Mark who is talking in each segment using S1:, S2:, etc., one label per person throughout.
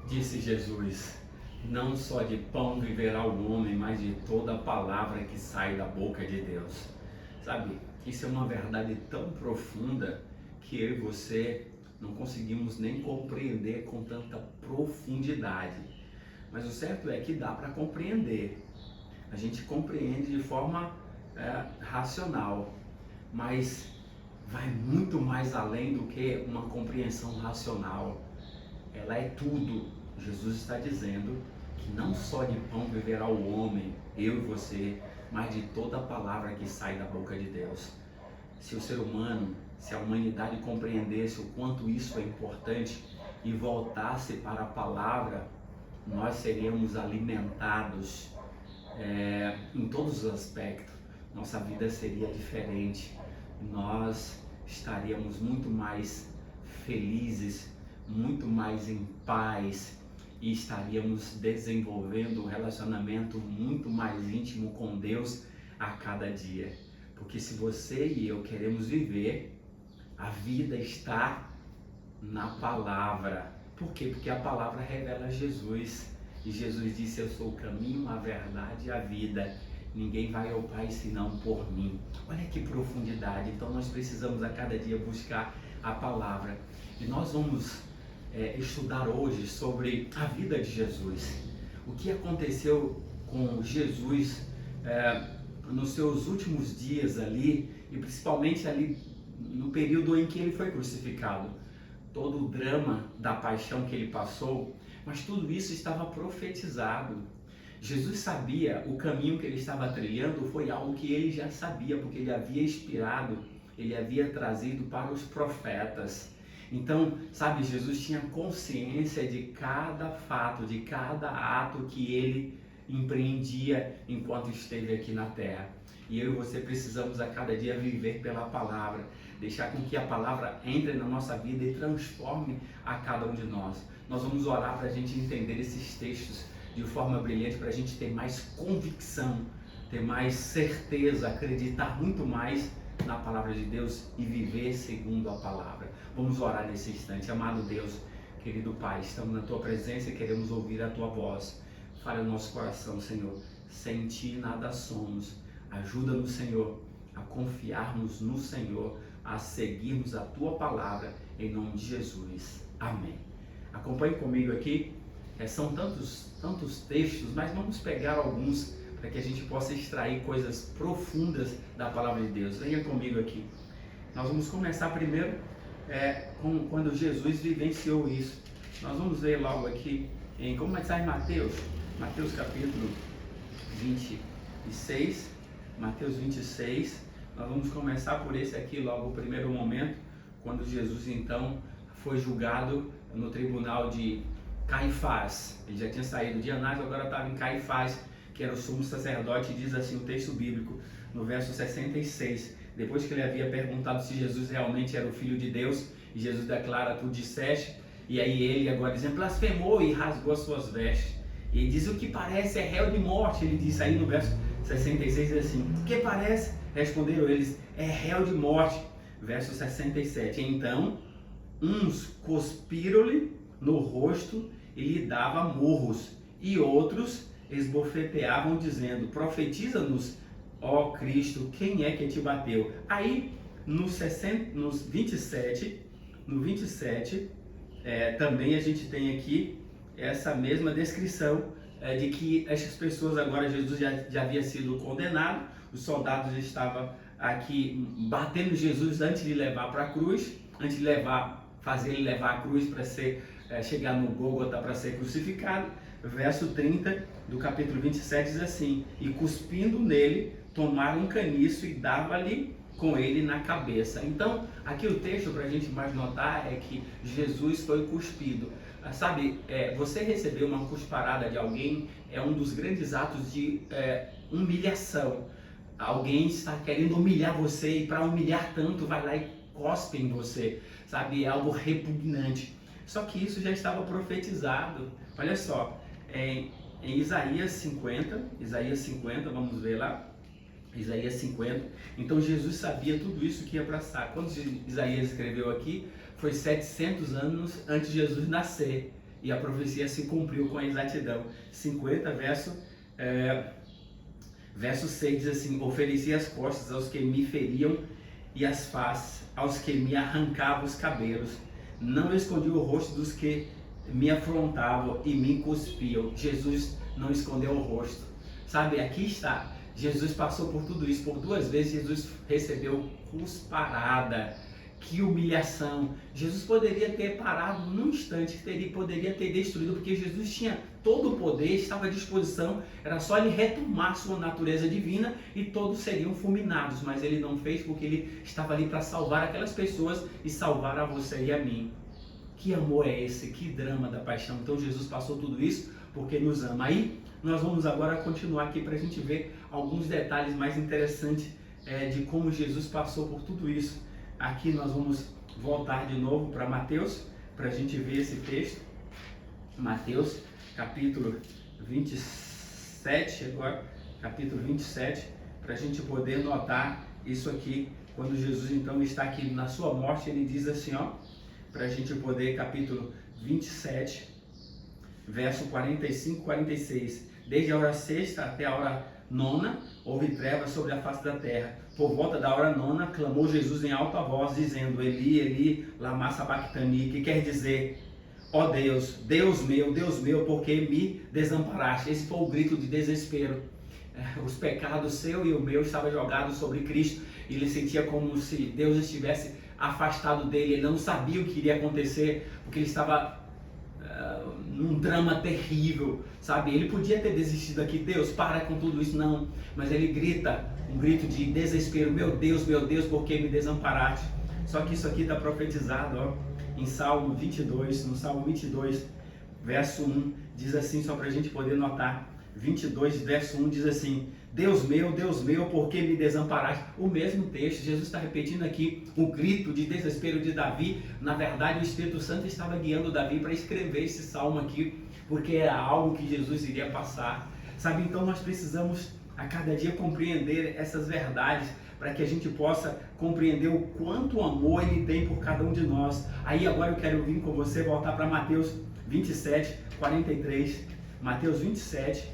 S1: Disse Jesus: não só de pão viverá o homem, mas de toda a palavra que sai da boca de Deus. Sabe, isso é uma verdade tão profunda que eu e você não conseguimos nem compreender com tanta profundidade. Mas o certo é que dá para compreender. A gente compreende de forma racional, mas vai muito mais além do que uma compreensão racional. Ela é tudo. Jesus está dizendo que não só de pão viverá o homem, eu e você, mas de toda a palavra que sai da boca de Deus. Se o ser humano, se a humanidade compreendesse o quanto isso é importante e voltasse para a palavra, nós seríamos alimentados em todos os aspectos. Nossa vida seria diferente. Nós estaríamos muito mais felizes, muito mais em paz e estaríamos desenvolvendo um relacionamento muito mais íntimo com Deus a cada dia. Porque se você e eu queremos viver, a vida está na palavra. Por quê? Porque a palavra revela Jesus. E Jesus disse: eu sou o caminho, a verdade e a vida. Ninguém vai ao Pai senão por mim. Olha que profundidade. Então nós precisamos a cada dia buscar a palavra. E nós vamos estudar hoje sobre a vida de Jesus. O que aconteceu com Jesus nos seus últimos dias ali, e principalmente ali no período em que ele foi crucificado. Todo o drama da paixão que ele passou, mas tudo isso estava profetizado. Jesus sabia o caminho que ele estava trilhando, foi algo que ele já sabia, porque ele havia inspirado, ele havia trazido para os profetas. Então, sabe, Jesus tinha consciência de cada fato, de cada ato que ele empreendia enquanto esteve aqui na terra. E eu e você precisamos a cada dia viver pela palavra, deixar com que a palavra entre na nossa vida e transforme a cada um de nós. Nós vamos orar para a gente entender esses textos de forma brilhante, para a gente ter mais convicção, ter mais certeza, acreditar muito mais na palavra de Deus e viver segundo a palavra. Vamos orar nesse instante. Amado Deus, querido Pai, estamos na Tua presença e queremos ouvir a Tua voz. Fale no nosso coração, Senhor. Sem Ti nada somos. Ajuda-nos, Senhor, a confiarmos no Senhor, a seguirmos a Tua palavra, em nome de Jesus. Amém. Acompanhe comigo aqui. São tantos textos, mas vamos pegar alguns para que a gente possa extrair coisas profundas da palavra de Deus. Venha comigo aqui. Nós vamos começar primeiro com quando Jesus vivenciou isso. Nós vamos ver logo aqui, como está em Mateus capítulo 26, Mateus 26, nós vamos começar por esse aqui logo, o primeiro momento, quando Jesus então foi julgado no tribunal de Caifás. Ele já tinha saído de Anás, agora estava em Caifás, que era o sumo sacerdote. E diz assim o texto bíblico, no verso 66, depois que ele havia perguntado se Jesus realmente era o Filho de Deus, e Jesus declara: tu disseste. E aí ele agora dizendo, blasfemou e rasgou as suas vestes. E ele diz: o que parece é réu de morte. Ele disse aí no verso 66, diz assim: o que parece? Responderam eles: é réu de morte. Verso 67, então uns cuspiram-lhe no rosto e lhe davam murros, e outros esbofeteavam, dizendo: profetiza-nos, ó Cristo, quem é que te bateu? Aí no 27, também a gente tem aqui essa mesma descrição de que essas pessoas, agora Jesus já havia sido condenado, os soldados estavam aqui batendo Jesus antes de levar para a cruz, antes de fazer ele levar a cruz para chegar no Gólgota para ser crucificado. Verso 30 do capítulo 27 diz assim: e cuspindo nele, tomaram um caniço e dava-lhe com ele na cabeça. Então, aqui o texto, para a gente mais notar, é que Jesus foi cuspido. Sabe, você receber uma cusparada de alguém é um dos grandes atos de humilhação. Alguém está querendo humilhar você, e para humilhar tanto, vai lá e cospe em você. Sabe, é algo repugnante. Só que isso já estava profetizado. Olha só, em Isaías 50, vamos ver lá, Isaías 50, então Jesus sabia tudo isso que ia passar. Quando Isaías escreveu aqui, foi 700 anos antes de Jesus nascer. e a profecia se cumpriu com exatidão. 50, verso 6 diz assim: ofereci as costas aos que me feriam e as faces aos que me arrancavam os cabelos. Não escondi o rosto dos que me afrontavam e me cuspiam. Jesus não escondeu o rosto. Sabe, aqui está. Jesus passou por tudo isso. Por 2 vezes Jesus recebeu cusparada. Que humilhação. Jesus poderia ter parado num instante, poderia ter destruído, porque Jesus tinha todo o poder, estava à disposição, era só ele retomar sua natureza divina e todos seriam fulminados, mas ele não fez, porque ele estava ali para salvar aquelas pessoas e salvar a você e a mim. Que amor é esse? Que drama da paixão. Então Jesus passou tudo isso porque nos ama. Aí nós vamos agora continuar aqui para a gente ver alguns detalhes mais interessantes de como Jesus passou por tudo isso. Aqui nós vamos voltar de novo para Mateus, para a gente ver esse texto. Mateus, capítulo 27, agora, capítulo 27, para a gente poder notar isso aqui. Quando Jesus então está aqui na sua morte, ele diz assim, ó, para a gente poder, capítulo 27, verso 45 e 46. Desde a hora sexta até a hora nona, houve trevas sobre a face da terra. Por volta da hora nona, clamou Jesus em alta voz, dizendo: Eli, Eli, lama sabachthani, que quer dizer: ó Deus, Deus meu, por que me desamparaste? Esse foi o grito de desespero. Os pecados seu e o meu estavam jogados sobre Cristo, e ele sentia como se Deus estivesse afastado dele. Ele não sabia o que iria acontecer, porque ele estava num drama terrível, sabe? Ele podia ter desistido aqui: Deus, para com tudo isso, não. Mas ele grita, um grito de desespero: meu Deus, por que me desamparaste? Só que isso aqui está profetizado, ó, em Salmo 22, no Salmo 22, verso 1, diz assim, só para a gente poder notar. 22, verso 1 diz assim: Deus meu, por que me desamparaste? O mesmo texto, Jesus está repetindo aqui o grito de desespero de Davi. Na verdade, o Espírito Santo estava guiando Davi para escrever esse salmo aqui, porque era algo que Jesus iria passar, sabe? Então nós precisamos a cada dia compreender essas verdades, para que a gente possa compreender o quanto amor ele tem por cada um de nós. Aí agora eu quero vir com você, voltar para Mateus 27, 43, Mateus 27,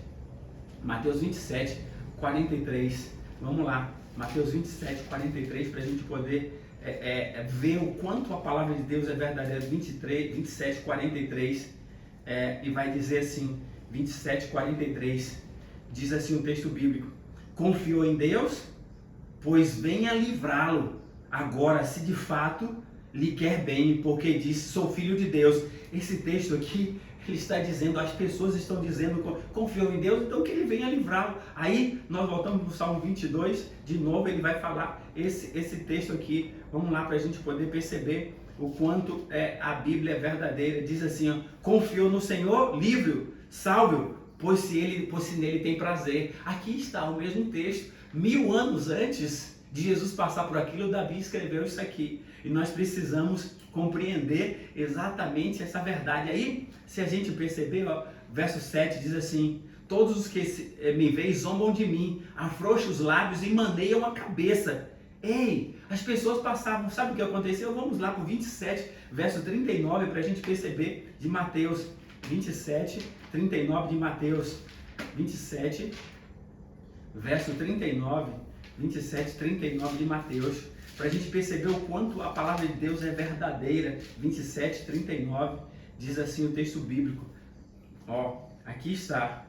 S1: 43, vamos lá, Mateus 27, 43, para a gente poder ver o quanto a palavra de Deus é verdadeira. 27, 43, e vai dizer assim, 27, 43, diz assim o texto bíblico: confiou em Deus, pois venha livrá-lo, agora se de fato lhe quer bem, porque disse: sou filho de Deus. Esse texto aqui, ele está dizendo, as pessoas estão dizendo, confiou em Deus, então que ele venha livrá-lo. Aí nós voltamos para o Salmo 22, de novo ele vai falar esse texto aqui. Vamos lá para a gente poder perceber o quanto a Bíblia é verdadeira. Diz assim, ó: confiou no Senhor, livre-o, salve-o, pois se nele tem prazer. Aqui está o mesmo texto. 1000 anos antes de Jesus passar por aquilo, Davi escreveu isso aqui. E nós precisamos compreender exatamente essa verdade. Aí, se a gente perceber, ó, verso 7 diz assim: todos os que me veem zombam de mim, afrouxam os lábios e maneiam a cabeça. Ei, as pessoas passavam, sabe o que aconteceu? Vamos lá para o 27, verso 39, para a gente perceber, de Mateus 27, 39 de Mateus 27, verso 39, 27, 39 de Mateus, para a gente perceber o quanto a palavra de Deus é verdadeira. 27, 39, diz assim o texto bíblico, ó, aqui está: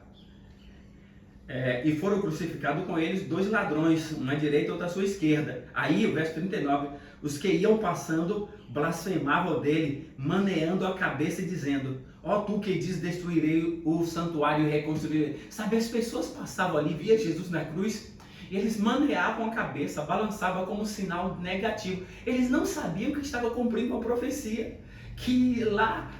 S1: e foram crucificados com eles 2 ladrões, uma à direita e outra à sua esquerda. Aí o verso 39, os que iam passando blasfemavam dele, maneando a cabeça e dizendo: ó tu que diz, destruirei o santuário e reconstruirei. Sabe, as pessoas passavam ali, via Jesus na cruz, e eles maneavam a cabeça, balançavam como sinal negativo. Eles não sabiam que estava cumprindo a profecia, que lá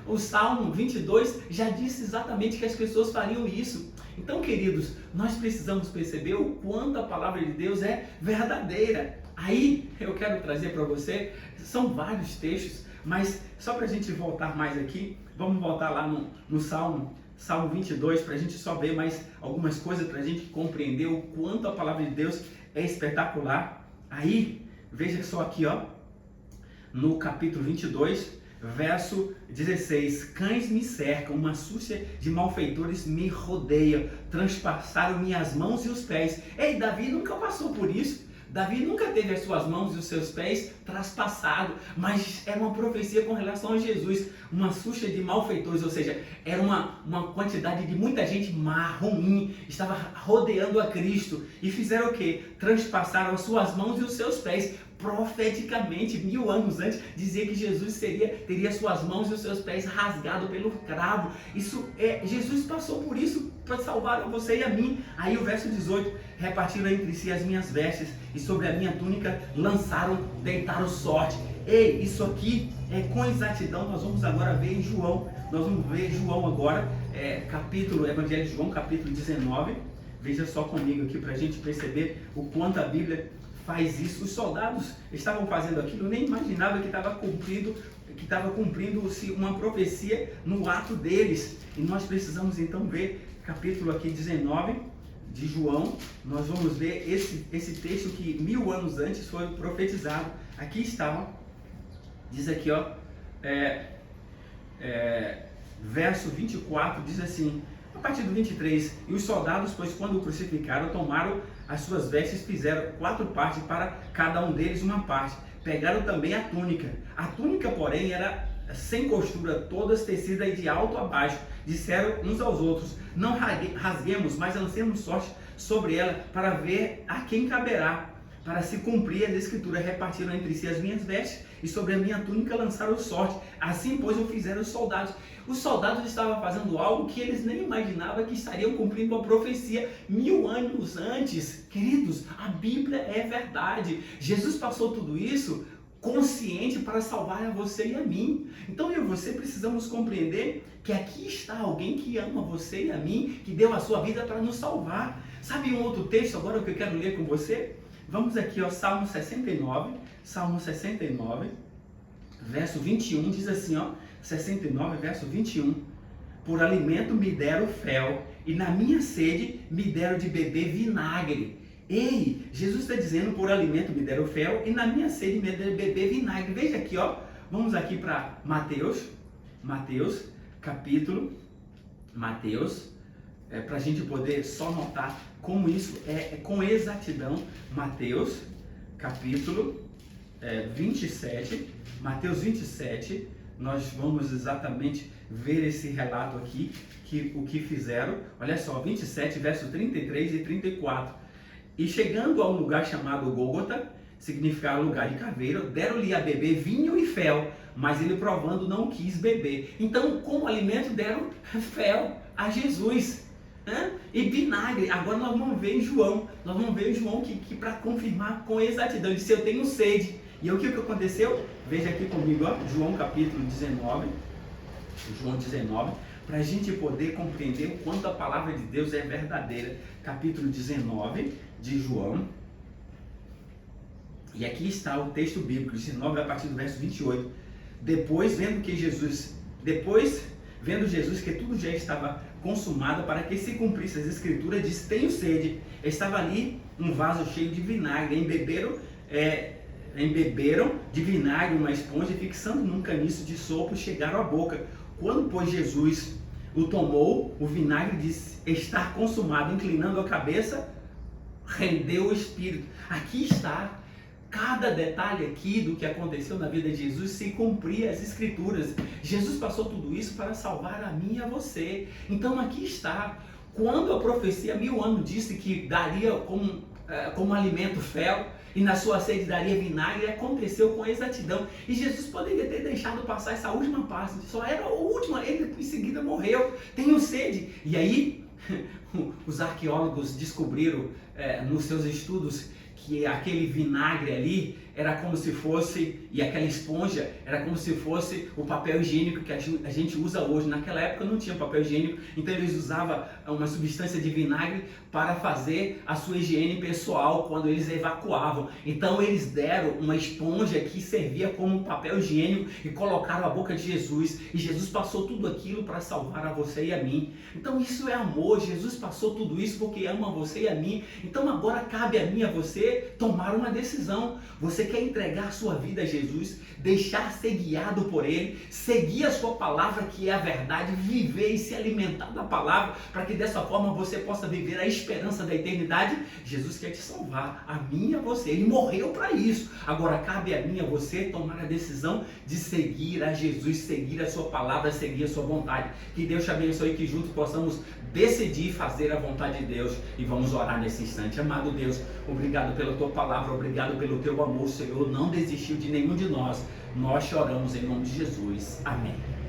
S1: o Salmo 22 já disse exatamente que as pessoas fariam isso. Então, queridos, nós precisamos perceber o quanto a palavra de Deus é verdadeira. Aí eu quero trazer para você, são vários textos, mas só para a gente voltar mais aqui, vamos voltar lá no Salmo 22, para a gente só ver mais algumas coisas, para a gente compreender o quanto a palavra de Deus é espetacular. Aí, veja só aqui, ó, no capítulo 22, verso 16, cães me cercam, uma súcia de malfeitores me rodeia, transpassaram minhas mãos e os pés. Ei, Davi nunca passou por isso. Davi nunca teve as suas mãos e os seus pés traspassados, mas era uma profecia com relação a Jesus, uma súcia de malfeitores, ou seja, era uma quantidade de muita gente má, ruim, estava rodeando a Cristo, e fizeram o quê? Transpassaram as suas mãos e os seus pés. Profeticamente, 1000 anos antes, dizia que Jesus teria suas mãos e os seus pés rasgados pelo cravo. Jesus passou por isso para salvar você e a mim. Aí o verso 18, repartiram entre si as minhas vestes e sobre a minha túnica deitaram sorte. Ei, isso aqui é com exatidão. Nós vamos agora ver em João. Nós vamos ver João agora, Evangelho de João, capítulo 19. Veja só comigo aqui para a gente perceber o quanto a Bíblia faz isso. Os soldados estavam fazendo aquilo, nem imaginavam que estava cumprindo-se uma profecia no ato deles. E nós precisamos então ver capítulo aqui 19 de João. Nós vamos ver esse texto que 1000 anos antes foi profetizado. Aqui está, diz aqui, verso 24, diz assim, a partir do 23, e os soldados, pois quando o crucificaram, tomaram as suas vestes, fizeram 4 partes, para cada um deles uma parte. Pegaram também a túnica. A túnica, porém, era sem costura, todas tecidas de alto a baixo. Disseram uns aos outros, não rasguemos, mas lancemos sorte sobre ela, para ver a quem caberá. Para se cumprir as escrituras, repartiram entre si as minhas vestes, e sobre a minha túnica lançaram sorte. Assim, pois, o fizeram os soldados. Os soldados estavam fazendo algo que eles nem imaginavam que estariam cumprindo uma profecia 1000 anos antes. Queridos, a Bíblia é verdade. Jesus passou tudo isso consciente para salvar a você e a mim. Então eu e você precisamos compreender que aqui está alguém que ama você e a mim, que deu a sua vida para nos salvar. Sabe um outro texto agora que eu quero ler com você? Vamos aqui, Salmo 69, verso 21, diz assim, 69, verso 21. Por alimento me deram fel, e na minha sede me deram de beber vinagre. Ei, Jesus está dizendo, por alimento me deram fel, e na minha sede me deram de beber vinagre. Veja aqui, vamos aqui para Mateus, para a gente poder só notar como isso é com exatidão. Mateus, capítulo 27, Mateus 27, nós vamos exatamente ver esse relato aqui, o que fizeram. Olha só, 27, verso 33 e 34. E chegando a um lugar chamado Gólgota, significa lugar de caveira, deram-lhe a beber vinho e fel, mas ele provando não quis beber. Então, como alimento, deram fel a Jesus. E vinagre. Agora nós vamos ver em João, que para confirmar com exatidão, ele disse, eu tenho sede. E o que aconteceu? Veja aqui comigo, João capítulo 19, para a gente poder compreender o quanto a palavra de Deus é verdadeira. Capítulo 19 de João, e aqui está o texto bíblico, 19 a partir do verso 28. Depois vendo Jesus que tudo já estava consumado, para que se cumprisse as escrituras, disse, tenho sede. Estava ali um vaso cheio de vinagre, embeberam de vinagre uma esponja, e fixando num caniço de sopro, chegaram à boca. Quando, pois, Jesus o tomou, o vinagre disse, está consumado, inclinando a cabeça, rendeu o espírito. Aqui está. Cada detalhe aqui do que aconteceu na vida de Jesus se cumpria as escrituras. Jesus passou tudo isso para salvar a mim e a você. Então aqui está. Quando a profecia 1000 anos disse que daria como alimento fel, e na sua sede daria vinagre, aconteceu com exatidão. E Jesus poderia ter deixado passar essa última parte, só era a última, ele em seguida morreu, tenho sede. E aí os arqueólogos descobriram nos seus estudos que aquele vinagre ali era como se fosse, e aquela esponja era como se fosse o papel higiênico que a gente usa hoje. Naquela época não tinha papel higiênico, então eles usavam uma substância de vinagre para fazer a sua higiene pessoal quando eles evacuavam. Então eles deram uma esponja que servia como papel higiênico e colocaram a boca de Jesus, e Jesus passou tudo aquilo para salvar a você e a mim. Então isso é amor. Jesus passou tudo isso porque ama você e a mim. Então agora cabe a mim e a você tomar uma decisão. Você quer entregar a sua vida a Jesus, deixar ser guiado por Ele, seguir a sua palavra que é a verdade, viver e se alimentar da palavra, para que dessa forma você possa viver a esperança da eternidade? Jesus quer te salvar, a mim e a você. Ele morreu para isso. Agora cabe a mim e a você tomar a decisão de seguir a Jesus, seguir a sua palavra, seguir a sua vontade. Que Deus te abençoe, que juntos possamos decidir fazer a vontade de Deus. E vamos orar nesse instante. Amado Deus, obrigado pela tua palavra, obrigado pelo teu amor, Senhor. Não desistiu de nenhum de nós. Nós choramos em nome de Jesus. Amém.